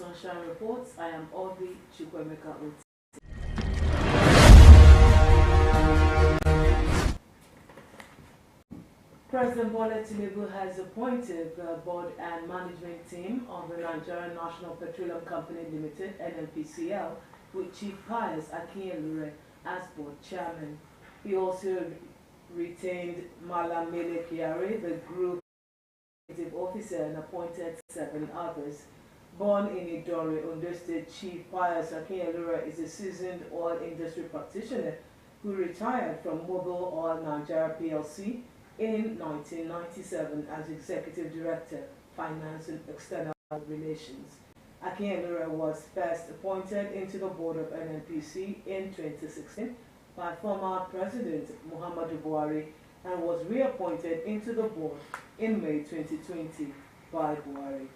Sunshine Reports. I am Obi Chukwemeka Oti. President Bola Tinubu has appointed the board and management team of the Nigerian National Petroleum Company Limited (NNPCL) with Chief Pius Akinyelure as board chairman. He also retained Malam Mele Kyari, the group executive officer, and appointed 7 others. Born in Idori, Ondo State, Chief Pius Akinyelure is a seasoned oil industry practitioner who retired from Mobil Oil Nigeria PLC in 1997 as Executive Director, Finance and External Relations. Akinyelure was first appointed into the board of NNPC in 2016 by former President Muhammadu Buhari and was reappointed into the board in May 2020 by Buhari.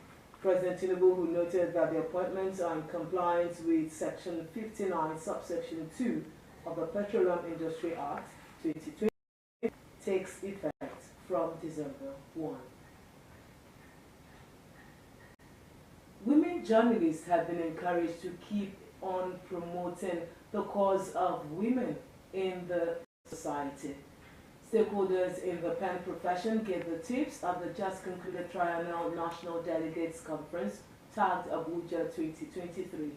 President Tinubu, who noted that the appointments are in compliance with Section 59, subsection 2 of the Petroleum Industry Act 2020, takes effect from December 1. Women journalists have been encouraged to keep on promoting the cause of women in the society. Stakeholders in the pen profession gave the tips at the just concluded Triennial National Delegates Conference tagged Abuja 2023.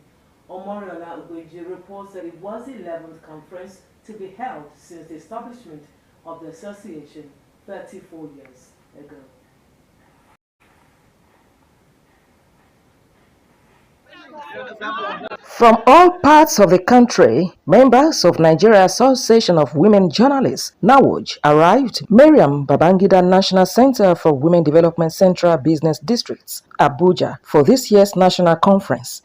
Omoriola Ugweji reports that it was the 11th conference to be held since the establishment of the association 34 years ago. From all parts of the country, members of Nigeria Association of Women Journalists, NAWOJ, arrived Mariam Babangida National Center for Women Development Central Business Districts, Abuja, for this year's national conference.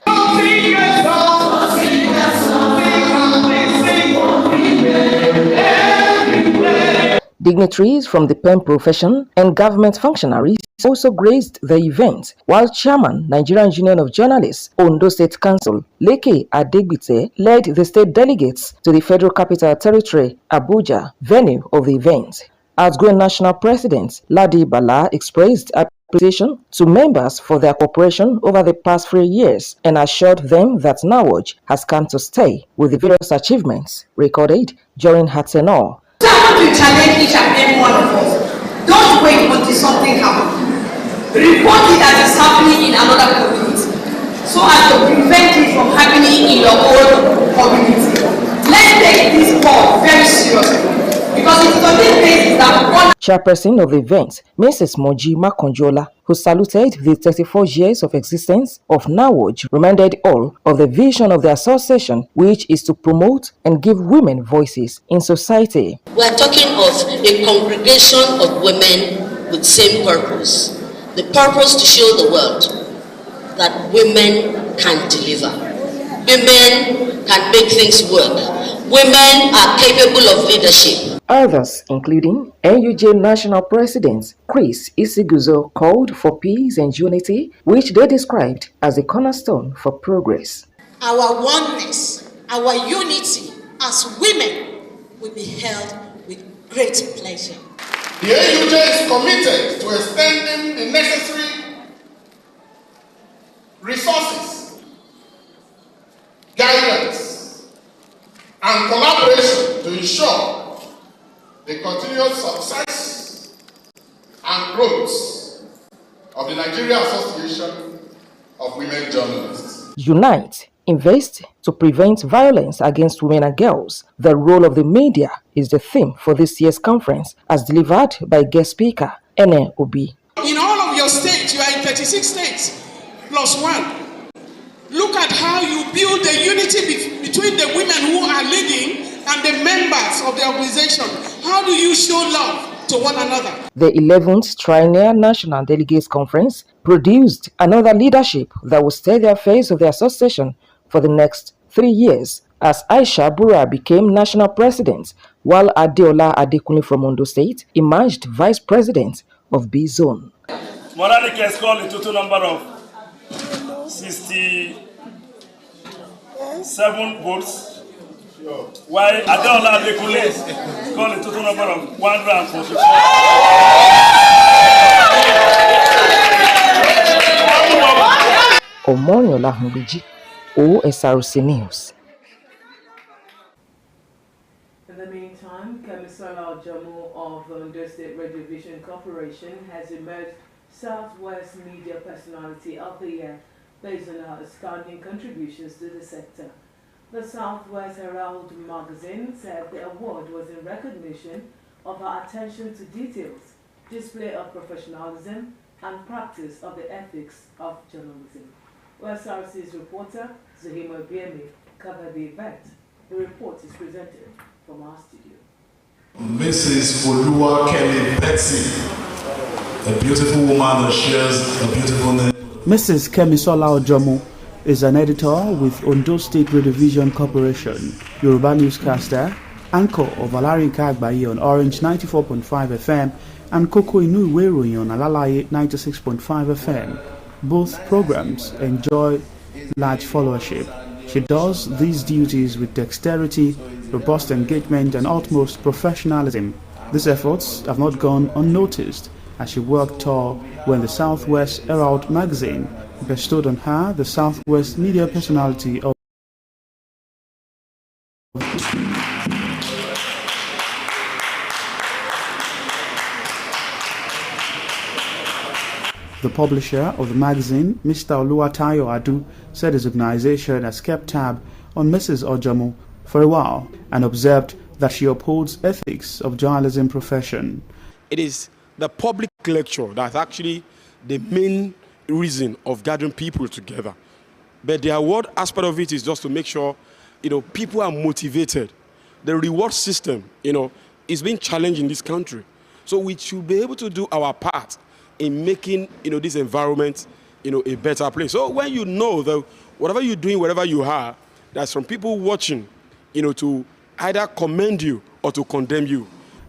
Dignitaries from the pen profession and government functionaries also graced the event, while Chairman, Nigerian Union of Journalists, Ondo State Council, Leke Adegbite, led the state delegates to the Federal Capital Territory, Abuja, venue of the event. Outgoing National President Ladi Bala expressed appreciation to members for their cooperation over the past 3 years and assured them that NAWOJ has come to stay with the various achievements recorded during her tenure. I want to challenge each and every one of us. Don't wait until something happens. Report it as it's happening in another community, so as to prevent it from happening in your own community. Let's take this call very seriously, because it's on this basis that one. Chairperson of the event, Mrs. Moji Makonjola, who saluted the 34 years of existence of NAWOJ, reminded all of the vision of the association, which is to promote and give women voices in society. We are talking of a congregation of women with same purpose. The purpose to show the world that women can deliver. Women can make things work. Women are capable of leadership. Others, including NUJ National President Chris Isiguzo, called for peace and unity, which they described as a cornerstone for progress. Our oneness, our unity as women will be held with great pleasure. The NUJ is committed to extending the necessary resources, guidance, and collaboration to ensure the continued success and growth of the Nigeria Association of Women Journalists. Unite, invest to prevent violence against women and girls. The role of the media is the theme for this year's conference, as delivered by guest speaker Ene Obi. In all of your states, you are in 36 states plus 1. Look at how you build the unity between the women who are leading and the members of the organization. How do you show love to one another? The 11th Triennial National Delegates Conference produced another leadership that will stay the affairs of the association for the next 3 years, as Aisha Bura became national president, while Adeola Adekunle from Ondo State emerged vice president of B Zone. Moranic has called a total number of 67 votes, while Adeola Adekunle called a total number of 144. Omoniola Humbeji, Osrc News. In the meantime, Kemisola Jamu of the Ondo State Radio Vision Corporation has emerged Southwest Media Personality of the Year based on her outstanding contributions to the sector. The Southwest Herald magazine said the award was in recognition of her attention to details, display of professionalism, and practice of the ethics of journalism. Osrc's reporter, Zahima Biemi, covered the event. The report is presented from our studio. Mrs. Olua Kelly Betsy, a beautiful woman that shares a beautiful name. Mrs. Kemisola Ojomo is an editor with Ondo State Radio Vision Corporation, Yoruba newscaster, anchor of Alarinka Agbaye on Orange 94.5 FM and Koko Inu Iwe Iroyin on Alalaye 96.5 FM. Both programs enjoy large followership. She does these duties with dexterity, robust engagement, and utmost professionalism. These efforts have not gone unnoticed as she worked tall when the Southwest Herald magazine bestowed on her the Southwest Media Personality of The publisher of the magazine, Mr. Oluwatayo Adu, said his organization has kept tab on Mrs. Ojomo for a while and observed that she upholds ethics of journalism profession. It is the public lecture that's actually the main reason of gathering people together. But the award aspect of it is just to make sure, people are motivated. The reward system, is being challenged in this country. So we should be able to do our part in making, this environment, a better place. So when you know that whatever you're doing, wherever you are, there's some people watching, to either commend you or to condemn you.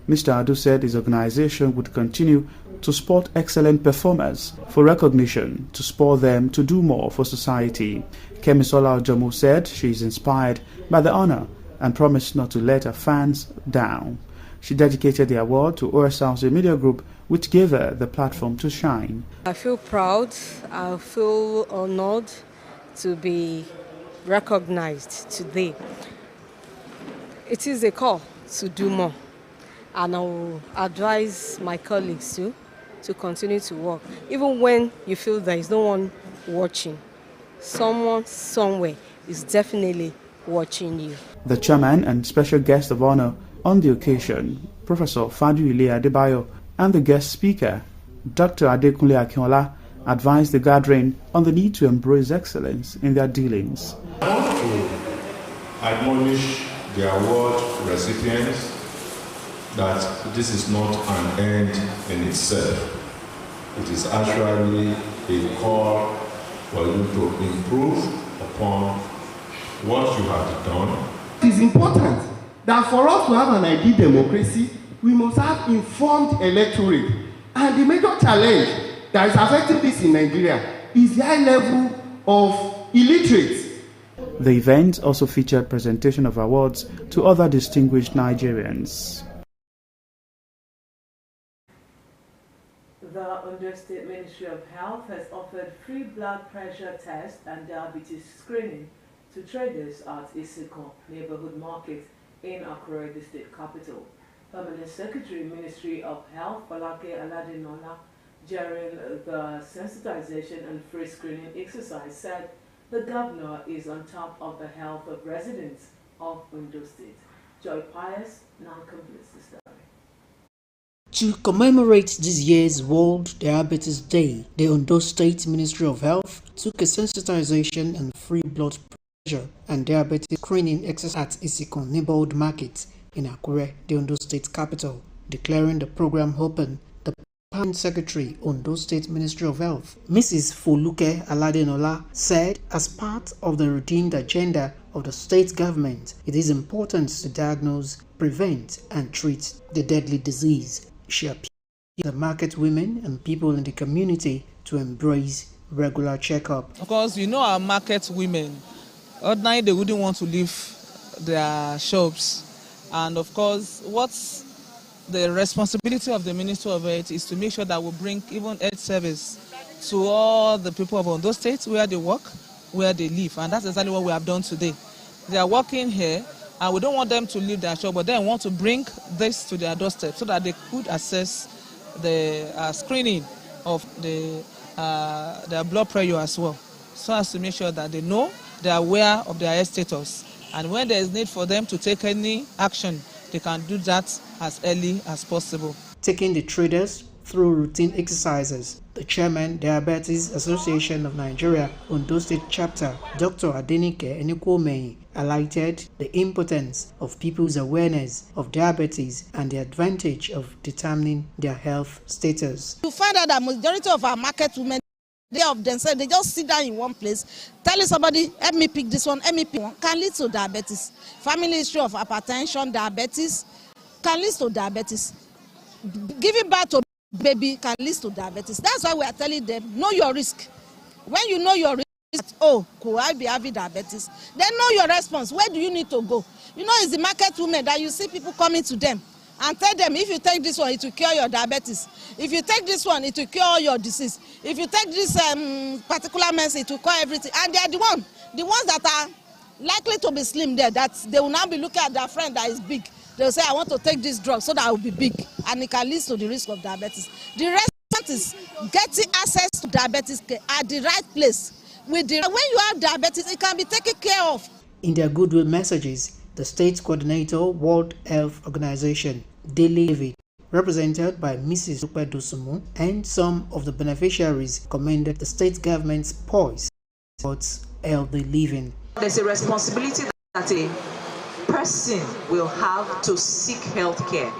Mr. Adu said his organization would continue to support excellent performers for recognition to spur them to do more for society. Kemisola Ojomo said she is inspired by the honor and promised not to let her fans down. She dedicated the award to Osrc Media Group, which gave her the platform to shine. I feel proud, I feel honored to be recognized today. It is a call to do more, and I will advise my colleagues to continue to work. Even when you feel there is no one watching, someone somewhere is definitely watching you. The chairman and special guest of honor on the occasion, Professor Faduile Adebayo, and the guest speaker, Dr. Adekunle Akinola, advised the gathering on the need to embrace excellence in their dealings. I want to admonish the award recipients that this is not an end in itself. It is actually a call for you to improve upon what you have done. It is important that for us to have an ideal democracy, we must have informed electorate. And the major challenge that is affecting this in Nigeria is the high level of illiteracy. The event also featured presentation of awards to other distinguished Nigerians. The Ondo State Ministry of Health has offered free blood pressure test and diabetes screening to traders at Isiko Neighborhood Market in Akure, the state capital. Permanent Secretary, Ministry of Health, Falake Aladinola, during the sensitization and free screening exercise, said the governor is on top of the health of residents of Ondo State. Joy Pius now completes the story. To commemorate this year's World Diabetes Day, the Ondo State Ministry of Health took a sensitization and free blood pressure and diabetes screening exercise at Isiko Neighborhood Market in Akure, the Ondo State capital. Declaring the program open, the Permanent Secretary, Ondo State Ministry of Health, Mrs. Foluke Aladenola, said as part of the redeemed agenda of the state government, it is important to diagnose, prevent, and treat the deadly disease. She appealed to the market women and people in the community to embrace regular checkup. Of course, our market women, ordinarily they wouldn't want to leave their shops. And of course, what's the responsibility of the Ministry of Health is to make sure that we bring even health service to all the people of Ondo State where they work, where they live. And that's exactly what we have done today. They are working here, and we don't want them to leave their shop, but then want to bring this to their doorstep so that they could assess the screening of their blood pressure as well, so as to make sure that they know, they are aware of their health status. And when there is need for them to take any action, they can do that as early as possible. Taking the traders through routine exercises, the chairman, Diabetes Association of Nigeria, Ondo State Chapter, Dr. Adenike Enikwomeyi, highlighted the importance of people's awareness of diabetes and the advantage of determining their health status. You find out that majority of our market women, they of themselves, they just sit down in one place, telling somebody, help me pick this one, help me pick one, can lead to diabetes. Family history of hypertension, diabetes, can lead to diabetes. Giving birth to baby can lead to diabetes. That's why we are telling them, know your risk. When you know your risk, oh, could I be having diabetes? Then know your response. Where do you need to go? You know, it's the market women that you see people coming to them and tell them, if you take this one, it will cure your diabetes. If you take this one, it will cure all your disease. If you take this particular medicine, it will cure everything. And they are the ones that are likely to be slim there, that they will now be looking at their friend that is big. They'll say, I want to take this drug so that I will be big. And it can lead to the risk of diabetes. The rest is getting access to diabetes care at the right place. When you have diabetes, it can be taken care of. In their goodwill messages, the state coordinator, World Health Organization, Dele David, represented by Mrs. Dupedusumu, and some of the beneficiaries commended the state government's poise towards healthy living. There's a responsibility that a person will have to seek health care.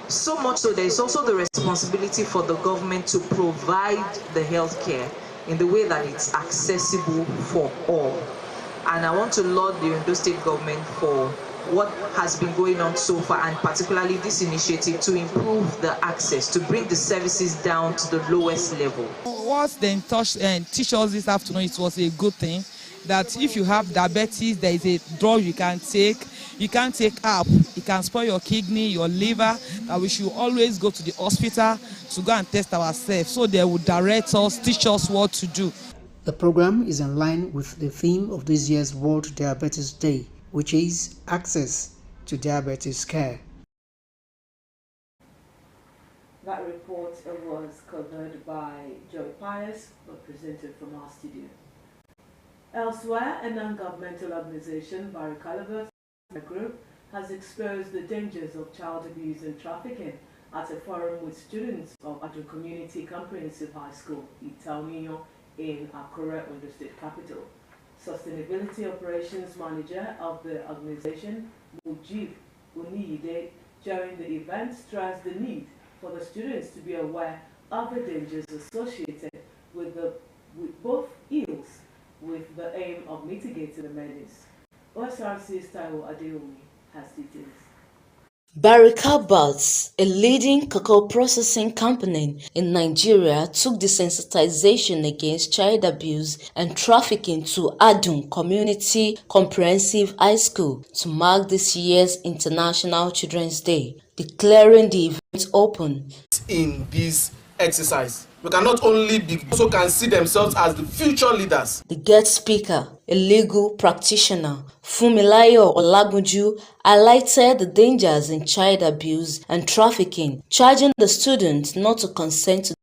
So much so, there is also the responsibility for the government to provide the health care in the way that it's accessible for all. And I want to laud the Ondo State government for what has been going on so far, and particularly this initiative to improve the access, to bring the services down to the lowest level. What they teach us this afternoon, it was a good thing, that if you have diabetes, there is a drug you can take. You can't take up. It can spoil your kidney, your liver, that we should always go to the hospital to go and test ourselves. So they will direct us, teach us what to do. The program is in line with the theme of this year's World Diabetes Day, which is access to diabetes care. That report was covered by Joy Pius, but presented from our studio. Elsewhere, a non-governmental organization, Barry Calibert Group, has exposed the dangers of child abuse and trafficking at a forum with students of Adjo Community Comprehensive High School, Itaonio, in Akure, Ondo State Capital. Sustainability Operations Manager of the organization, Mujib Uniyide, during the event stressed the need for the students to be aware of the dangers associated with both ills, with the aim of mitigating the menace. Osrc's Taiwo Adeomi has details. Barika Buds, a leading cocoa processing company in Nigeria, took desensitization against child abuse and trafficking to Adun Community Comprehensive High School to mark this year's International Children's Day, declaring the event open. In this exercise, we can not only be, also can see themselves as the future leaders. The guest speaker, a legal practitioner, Fumilayo Olagunju, highlighted the dangers in child abuse and trafficking, charging the students not to consent to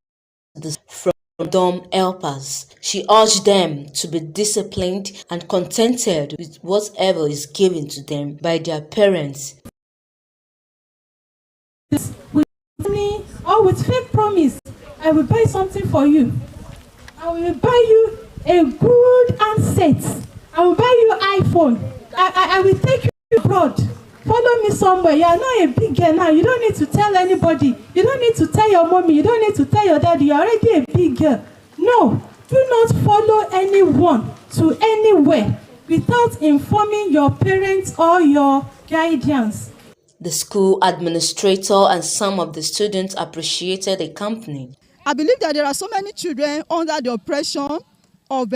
this from dumb helpers. She urged them to be disciplined and contented with whatever is given to them by their parents. With money or with fake promise, I will buy something for you. I will buy you a good handset. I will buy you iPhone. I will take you abroad. Follow me somewhere. You are not a big girl now. You don't need to tell anybody. You don't need to tell your mommy. You don't need to tell your daddy. You're already a big girl. No, do not follow anyone to anywhere without informing your parents or your guardians. The school administrator and some of the students appreciated the company. I believe that there are so many children under the oppression of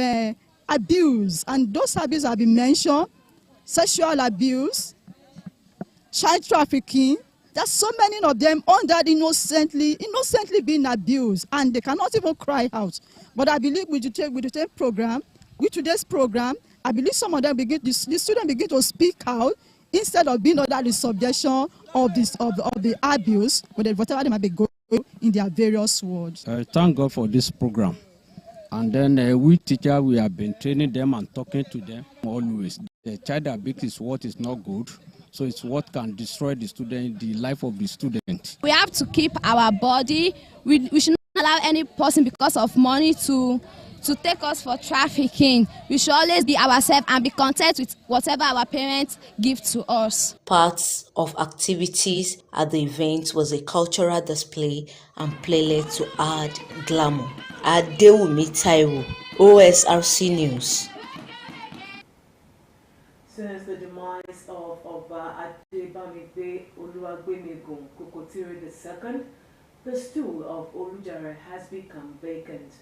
abuse, and those abuses have been mentioned: sexual abuse, child trafficking. There's so many of them under innocently being abused, and they cannot even cry out. But I believe with the program, with today's program, I believe some of them the students begin to speak out instead of being under the subjection of the abuse, whatever they might be going in their various wards. Thank God for this program. And then we teachers, we have been training them and talking to them always. The child abuse is what is not good. So it's what can destroy the student, the life of the student. We have to keep our body. We should not allow any person because of money to take us for trafficking. We should always be ourselves and be content with whatever our parents give to us. Parts of activities at the event was a cultural display and playlet to add glamour. Adewumi Taiwo, Osrc News. Since the demise of Oba Adebamigbe Oluwagbemigun Kokotiri II, the stool of Olujare has become vacant.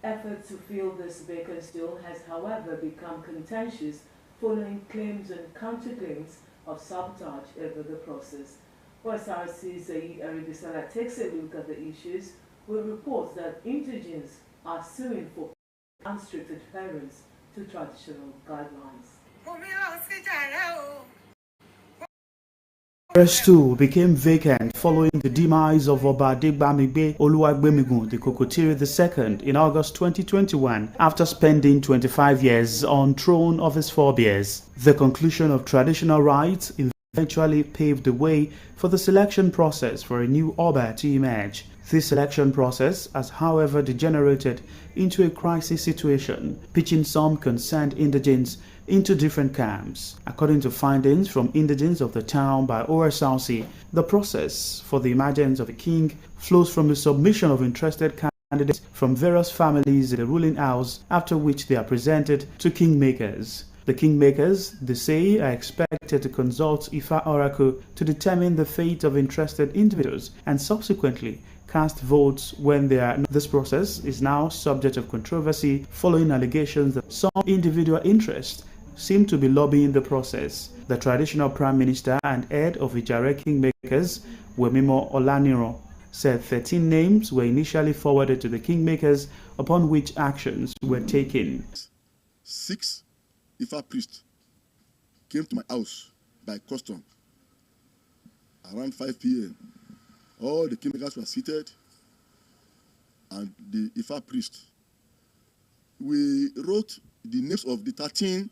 Effort to fill this vacant stool has, however, become contentious following claims and counterclaims of sabotage over the process. Osrc Zaid Aribisala takes a look at the issues with reports that indigenes are suing for unrestricted adherence to traditional guidelines. Stool became vacant following the demise of Oba Adebamigbe Oluwagbemigun the Kokotiri II in August 2021 after spending 25 years on throne of his forebears. The conclusion of traditional rites eventually paved the way for the selection process for a new Oba to emerge. This selection process has, however, degenerated into a crisis situation, pitching some concerned indigenes into different camps. According to findings from indigenes of the town by Osrc, the process for the emergence of a king flows from the submission of interested candidates from various families in the ruling house, after which they are presented to kingmakers. The kingmakers, they say, are expected to consult Ifa Oracle to determine the fate of interested individuals and subsequently cast votes when they are. This process is now subject of controversy following allegations that some individual interests seem to be lobbying the process. The traditional prime minister and head of Ijare kingmakers, Wemimo Olaniro, said 13 names were initially forwarded to the kingmakers, upon which actions were taken. 6 Ifa priests came to my house by custom around 5 p.m. All the kingmakers were seated and the Ifa priest. We wrote the names of the 13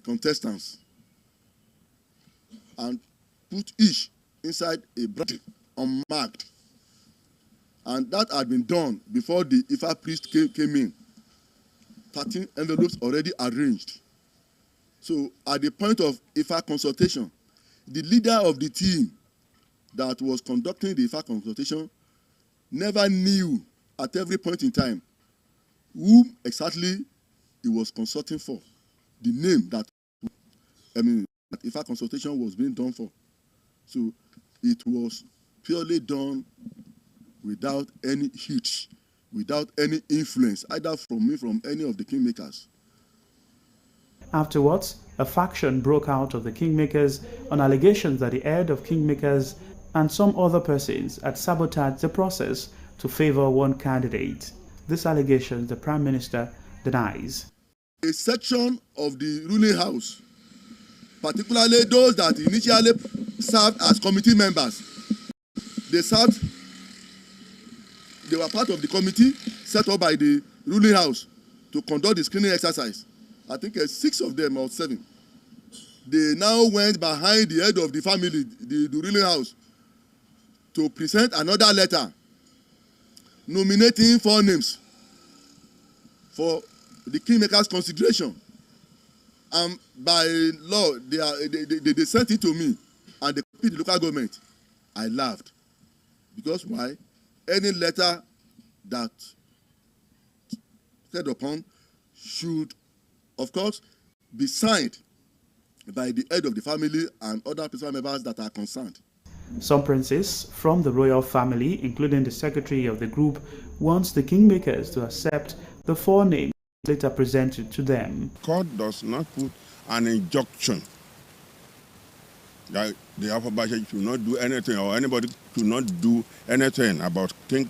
contestants and put each inside a bracket unmarked. And that had been done before the Ifa priest came in. 13 envelopes already arranged. So at the point of Ifa consultation, the leader of the team that was conducting the Ifa consultation never knew at every point in time whom exactly he was consulting for, the name that that Ifa consultation was being done for. So it was purely done without any hitch, without any influence, either from me, from any of the kingmakers. Afterwards, a faction broke out of the kingmakers on allegations that the head of kingmakers and some other persons had sabotaged the process to favor one candidate. This allegation the Prime Minister denies. A section of the ruling house, particularly those that initially served as committee members, they were part of the committee set up by the ruling house to conduct the screening exercise. I think 6 of them or 7. They now went behind the head of the family, the ruling house, to present another letter nominating 4 names for the kingmakers' consideration. And by law, they sent it to me, and they copied the local government. I laughed. Because why? Any letter that said upon should, of course, be signed by the head of the family and other personal members that are concerned. Some princes from the royal family, including the secretary of the group, wants the kingmakers to accept the 4 names later presented to them. Court does not put an injunction that the Afrobashi should not do anything, or anybody should not do anything about King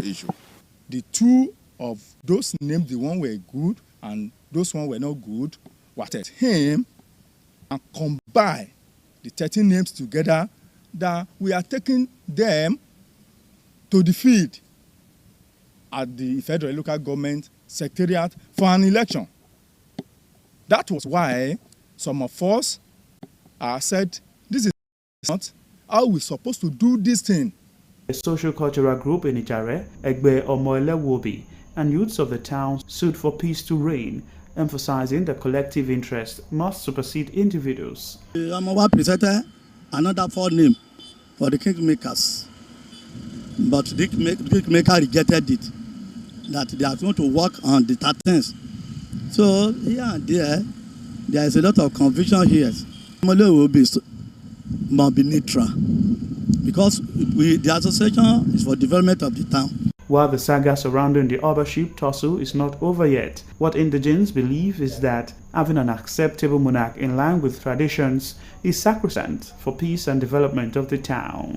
issue. The two of those names, the one were good and those one were not good, what at him and combine the 13 names together, that we are taking them to the field at the federal local government secretariat for an election. That was why some of us said, this is not how we're supposed to do this thing. A social cultural group in Ijare, Egbe Omoelewobi, and youths of the town sued for peace to reign, emphasizing that collective interest must supersede individuals. Amawa presented another 4 names for the kingmakers, but the kingmaker rejected it, that they are going to work on the 13th. So here and there is a lot of confusion here. Must be neutral, because the association is for development of the town. While the saga surrounding the Osrc tussle is not over yet, what indigents believe is that having an acceptable monarch in line with traditions is sacrosanct for peace and development of the town.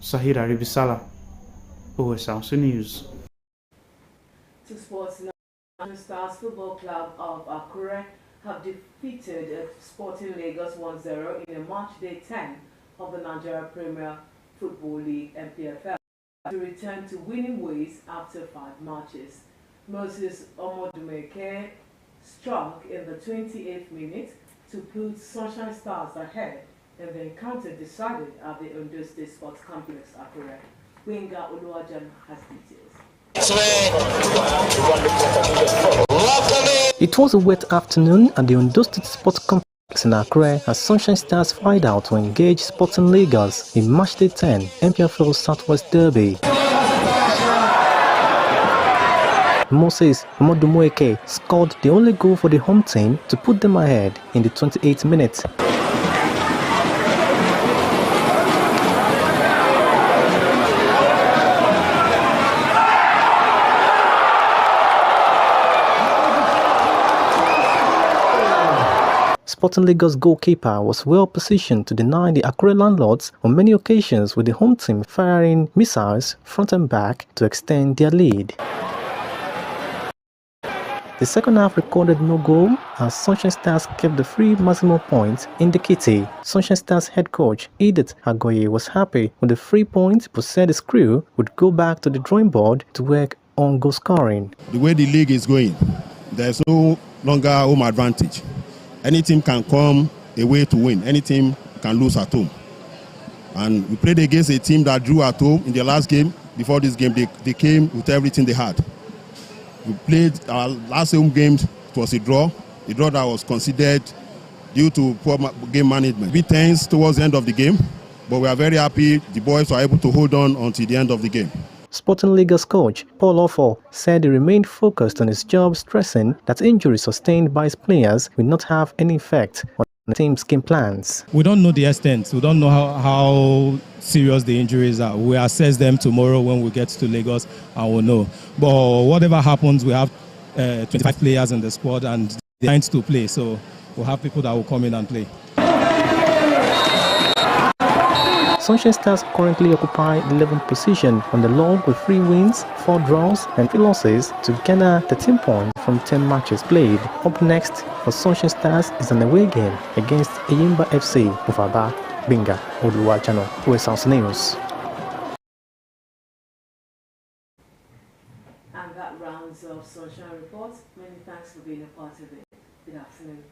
Sahira Ribisala, Osrc News. To sports, National Stars Football Club of Akure have defeated Sporting Lagos 1-0 in a match day 10 of the Nigeria Premier Football League (NPFL) to return to winning ways after 5 matches. Moses Omodumeke struck in the 28th minute to put Sunshine Stars ahead, and the encounter decided at the Ondo State Sports Complex, Akure. Wenga Oluwajan has details. It was a wet afternoon at the Ondo State Sports Complex in Accra as Sunshine Stars fired out to engage Sporting Lagos in Matchday 10 NPFL Southwest Derby. Moses Omodumeke scored the only goal for the home team to put them ahead in the 28th minute. Sporting Lagos goalkeeper was well positioned to deny the Akure landlords on many occasions, with the home team firing missiles front and back to extend their lead. The second half recorded no goal as Sunshine Stars kept the 3 maximum points in the kitty. Sunshine Stars head coach Edith Agoye was happy with the 3 points but said his crew would go back to the drawing board to work on goal scoring. The way the league is going, there's no longer home advantage. Any team can come away to win. Any team can lose at home. And we played against a team that drew at home in their last game. Before this game, they came with everything they had. We played our last home game, it was a draw that was considered due to poor game management. We tense towards the end of the game, but we are very happy the boys were able to hold on until the end of the game. Sporting Lagos coach Paul Offo said he remained focused on his job, stressing that injuries sustained by his players will not have any effect on the team's game plans. We don't know the extent. We don't know how serious the injuries are. We'll assess them tomorrow when we get to Lagos and we'll know. But whatever happens, we have 25 players in the squad and they're trying to play. So we'll have people that will come in and play. Sunshine Stars currently occupy the 11th position on the log with 3 wins, 4 draws and 3 losses to garner 13 points from 10 matches played. Up next for Sunshine Stars is an away game against Eyimba FC of Aba, Binga, Oluwajano, Osrc News. And that rounds off Sunshine Reports. Many thanks for being a part of it. Good afternoon.